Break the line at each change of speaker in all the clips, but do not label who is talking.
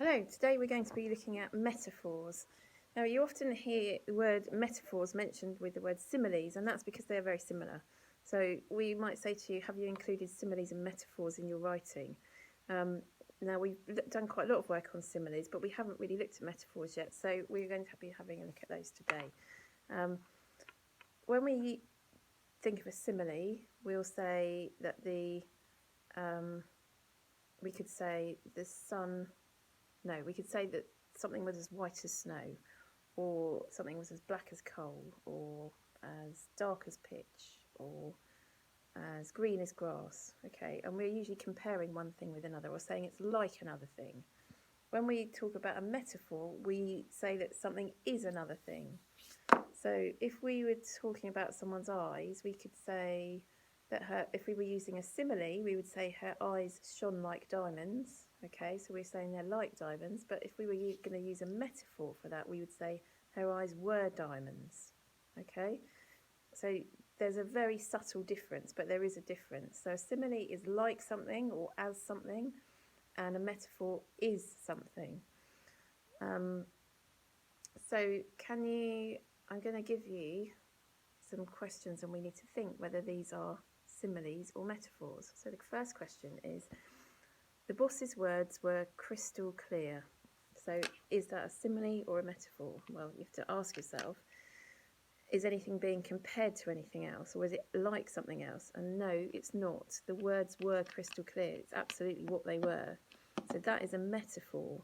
Hello, today we're going to be looking at metaphors. Now, you often hear the word metaphors mentioned with the word similes, and that's because they are very similar. So we might say to you, have you included similes and metaphors in your writing? Now, we've done quite a lot of work on similes, but we haven't really looked at metaphors yet, so we're going to be having a look at those today. When we think of a simile, we'll say that we could say the sun... No, we could say that something was as white as snow, or something was as black as coal, or as dark as pitch, or as green as grass. Okay, and we're usually comparing one thing with another, or saying it's like another thing. When we talk about a metaphor, we say that something is another thing. So if we were talking about someone's eyes, we could say that if we were using a simile, we would say her eyes shone like diamonds. Okay, so we're saying they're like diamonds, but if we were going to use a metaphor for that, we would say her eyes were diamonds. Okay, so there's a very subtle difference, but there is a difference. So a simile is like something or as something, and a metaphor is something. So I'm going to give you some questions, and we need to think whether these are similes or metaphors. So the first question is, the boss's words were crystal clear. So is that a simile or a metaphor? Well, you have to ask yourself, is anything being compared to anything else, or is it like something else? And no, it's not. The words were crystal clear. It's absolutely what they were. So that is a metaphor.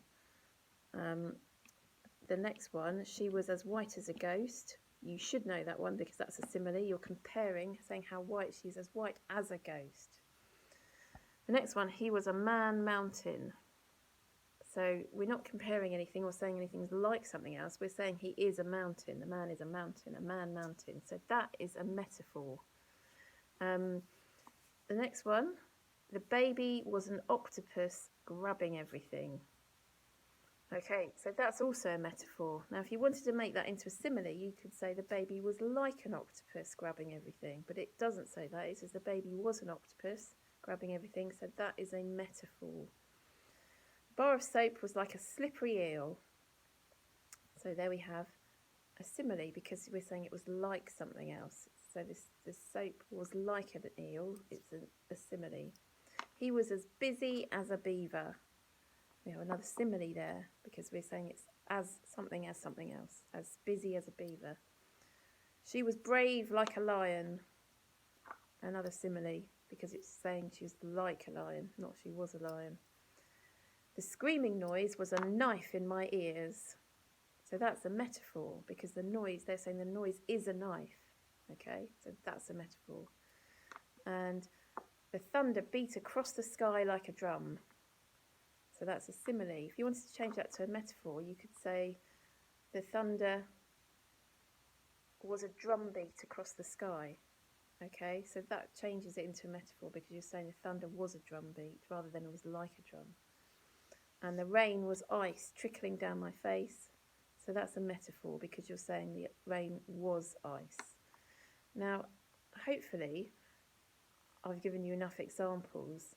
The next one, she was as white as a ghost. You should know that one because that's a simile. You're comparing, saying how white she's as white as a ghost. The next one, he was a man mountain. So we're not comparing anything or saying anything's like something else. We're saying he is a mountain. The man is a mountain, a man mountain. So that is a metaphor. The next one, the baby was an octopus grabbing everything. Okay, so that's also a metaphor. Now, if you wanted to make that into a simile, you could say the baby was like an octopus grabbing everything, but it doesn't say that. It says the baby was an octopus grabbing everything, so that is a metaphor. The bar of soap was like a slippery eel. So there we have a simile because we're saying it was like something else. So the soap was like an eel. It's a simile. He was as busy as a beaver. We have another simile there because we're saying it's as something else, as busy as a beaver. She was brave like a lion. Another simile because it's saying she was like a lion, not she was a lion. The screaming noise was a knife in my ears. So that's a metaphor because the noise, they're saying the noise is a knife. Okay, so that's a metaphor. And the thunder beat across the sky like a drum. So that's a simile. If you wanted to change that to a metaphor, you could say the thunder was a drumbeat across the sky. Okay, so that changes it into a metaphor because you're saying the thunder was a drumbeat rather than it was like a drum. And the rain was ice trickling down my face. So that's a metaphor because you're saying the rain was ice. Now, hopefully, I've given you enough examples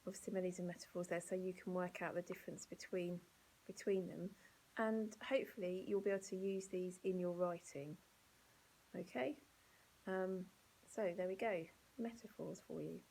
of similes and metaphors there so you can work out the difference between them, and hopefully you'll be able to use these in your writing. Okay, so there we go, metaphors for you.